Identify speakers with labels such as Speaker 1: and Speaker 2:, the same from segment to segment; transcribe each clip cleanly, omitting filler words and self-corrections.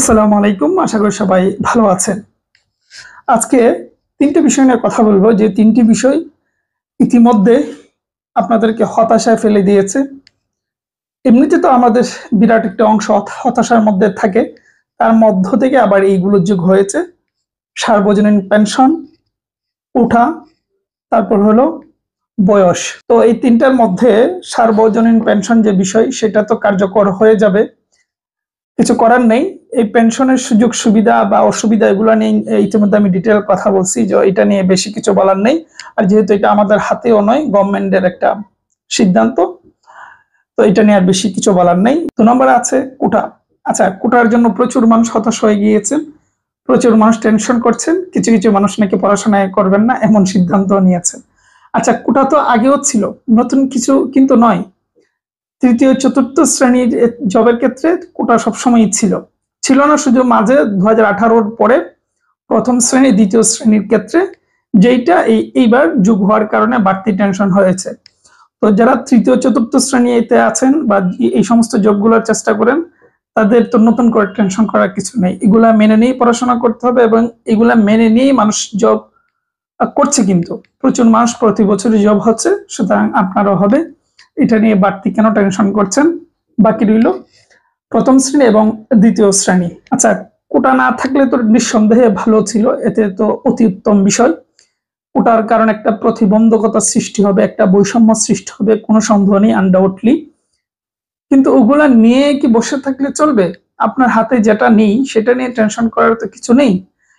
Speaker 1: আসসালামু আলাইকুম, আশা করি সবাই ভালো আছেন। আজকে তিনটে বিষয় নিয়ে কথা বলবো, যে তিনটি বিষয় ইতিমধ্যে আপনাদেরকে হতাশায় ফেলে দিয়েছে। এমনিতে তো আমাদের বিরাট একটা অংশ হতাশার মধ্যে থাকে, তার মধ্য থেকে আবার এইগুলো যোগ হয়েছে। সার্বজনীন পেনশন উঠা, তারপর হলো বয়স। তো এই তিনটার মধ্যে সার্বজনীন পেনশন যে বিষয়, সেটা তো কার্যকর হয়ে যাবে, কিছু করার নেই। এই পেনশনের সুযোগ সুবিধা বা অসুবিধা এগুলো নিয়ে ইতিমধ্যে আমি ডিটেল কথা বলছি, যে এটা নিয়ে বেশি কিছু বলার নেই। আর যেহেতু এটা আমাদের হাতেও নয়, গভর্নমেন্টের একটা সিদ্ধান্ত, তো এটা নিয়ে আর বেশি কিছু বলার নেই। 2 নম্বরে আছে কোটা। আচ্ছা, কোটার জন্য প্রচুর মানুষ হতাশ হয়ে গিয়েছেন, প্রচুর মানুষ টেনশন করছেন, কিছু কিছু মানুষ নাকি পড়াশোনায় করবেন না এমন সিদ্ধান্ত নিয়েছেন। আচ্ছা, কোটা তো আগেও ছিল, নতুন কিছু কিন্তু নয়। তৃতীয় চতুর্থ শ্রেণীর জবের ক্ষেত্রে কোটা সবসময়ই ছিল, ছিল না শুধু মাঝে 2018-র পরে প্রথম শ্রেণী দ্বিতীয় শ্রেণীর ক্ষেত্রে, যেইটা এইবার যুগ হওয়ার কারণে বাড়তি টেনশন হয়েছে। তো যারা তৃতীয় চতুর্থ শ্রেণীতে আছেন বা এই সমস্ত জবগুলোর চেষ্টা করেন, তাদের তো নতুন করে টেনশন করার কিছু নেই। এগুলা মেনে নিয়েই পড়াশোনা করতে হবে, এবং এগুলা মেনে নিয়েই মানুষ জব করছে। কিন্তু প্রচুর মানুষ প্রতি বছরই জব হচ্ছে, সুতরাং আপনারও হবে। এটা নিয়ে বাড়তি কেন টেনশন করছেন? বাকি রইল প্রথম শ্রেণী এবং দ্বিতীয় শ্রেণী। আচ্ছা, কোটা না থাকলে তো নিঃসন্দেহে ভালো ছিল, এতে তো অতি উত্তম বিষয়। কোটার কারণে একটা প্রতিবন্ধকতা সৃষ্টি হবে, একটা বৈষম্য সৃষ্টি হবে, কোনো সন্দেহ নেই, আনডাউটলি। কিন্তু ওগুলা নিয়ে কি বসে থাকলে চলবে? আপনার হাতে যেটা নেই সেটা নিয়ে টেনশন করার তো কিছু নেই।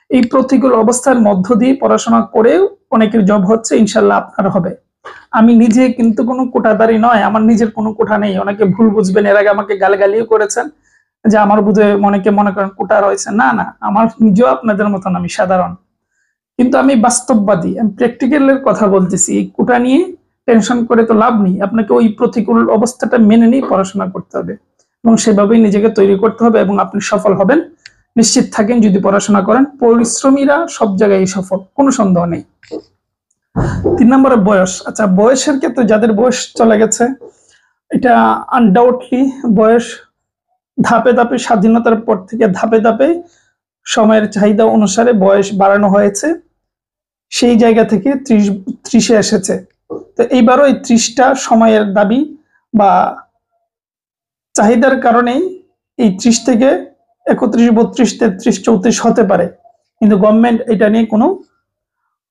Speaker 1: এই প্রতিকূল অবস্থার মধ্য দিয়ে পড়াশোনা করেও অনেকের জব হচ্ছে, ইনশাল্লাহ আপনার হবে। আমি নিজে কিন্তু কোনো কোটাদারি নয়, আমার নিজের কোনো কোটা নেই। অনেকে ভুল বুঝবেন, এর আগে আমাকে গালাগালিও করেছেন যে আমার বুঝে অনেকে মনে করেন কোটা রয়েছে। না না, আমার নিজেও আপনাদের মতন, আমি সাধারণ। কিন্তু আমি বাস্তববাদী, আমি প্র্যাকটিক্যালের কথা বলতেছি। এই কোটা নিয়ে টেনশন করে তো লাভ নেই, আপনাকে ওই প্রতিকূল অবস্থাটা মেনে নিয়ে পড়াশোনা করতে হবে এবং সেভাবেই নিজেকে তৈরি করতে হবে, এবং আপনি সফল হবেন নিশ্চিত থাকেন যদি পড়াশোনা করেন। পরিশ্রমীরা সব জায়গায় সফল, কোনো সন্দেহ নেই। 3 নম্বরে বয়স। আচ্ছা, বয়সের ক্ষেত্রে যাদের বয়স চলে গেছে, এটা আনডাউটলি বয়স ধাপে ধাপে, স্বাধীনতার পর থেকে ধাপে ধাপে সময়ের চাহিদা অনুসারে বয়স বাড়ানো হয়েছে। সেই জায়গা থেকে 30-এ এসেছে। তো এইবারও এই 30টা সময়ের দাবি বা চাহিদার কারণেই এই 30 থেকে 31, 32, 33, 34 হতে পারে, কিন্তু গভর্নমেন্ট এটা নিয়ে কোনো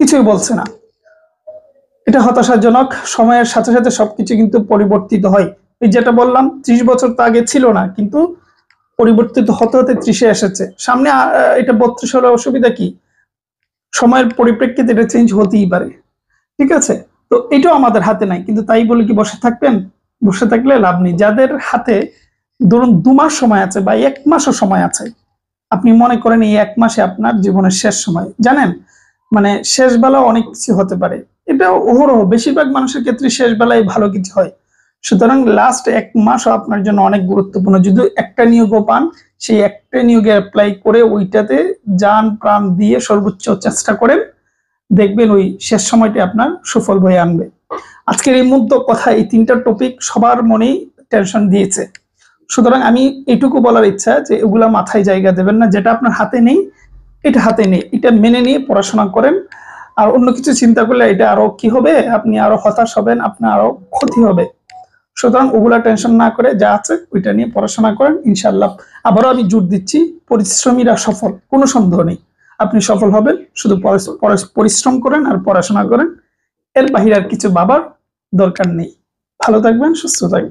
Speaker 1: কিছুই বলছে না। এটা হতাশাজনক। সময়ের সাথে সাথে সবকিছু কিন্তু পরিবর্তিত হয়। এই যেটা বললাম, 30 বছর তো আগে ছিল না, কিন্তু পরিবর্তিত হতে হতে 30-এ এসেছে। সামনে এটা 32 হলে অসুবিধা কি? সময়ের পরিপ্রেক্ষিতে এটা চেঞ্জ হতেই পারে, ঠিক আছে? তো এটাও আমাদের হাতে নাই, কিন্তু তাই বলে কি বসে থাকবেন? বসে থাকলে লাভ নেই। যাদের হাতে ধরুন 2 মাস সময় আছে বা 1 মাসও সময় আছে, আপনি মনে করেন এই 1 মাসে আপনার জীবনের শেষ সময়, জানেন, মানে শেষ বেলা অনেক কিছু হতে পারে। এটা অহরহ বেশিরভাগ মানুষের ক্ষেত্রে শেষ বেলায় ভালো কিছু হয়। সুতরাং লাস্ট 1 মাসও আপনার জন্য অনেক গুরুত্বপূর্ণ। যদি একটা নিয়োগও পান, সেই একটা নিয়োগে অ্যাপ্লাই করে ওইটাতে জান প্রাণ দিয়ে সর্বোচ্চ চেষ্টা করেন, দেখবেন ওই শেষ সময়টি আপনার সুফল বয়ে আনবে। আজকের এই মুহূর্ত কথা, এই 3টা টপিক সবার মনেই টেনশন দিয়েছে। সুতরাং আমি এটুকু বলার ইচ্ছা যে এগুলা মাথায় জায়গা দেবেন না। যেটা আপনার হাতে নেই, এটা হাতে নেই, এটা মেনে নিয়ে পড়াশোনা করেন। আর অন্য কিছু চিন্তা করলে এটা আরো কি হবে, আপনি আরো হতাশ হবেন, আপনার আরো ক্ষতি হবে। সুতরাং ওগুলা টেনশন না করে যা আছে ওইটা নিয়ে পড়াশোনা করেন, ইনশাল্লাহ। আবারও আমি জোর দিচ্ছি, পরিশ্রমীরা সফল, কোনো সন্দেহ নেই। আপনি সফল হবেন, শুধু পরিশ্রম করেন আর পড়াশোনা করেন। এর বাহিরে আর কিছু ভাবার দরকার নেই। ভালো থাকবেন, সুস্থ থাকবেন।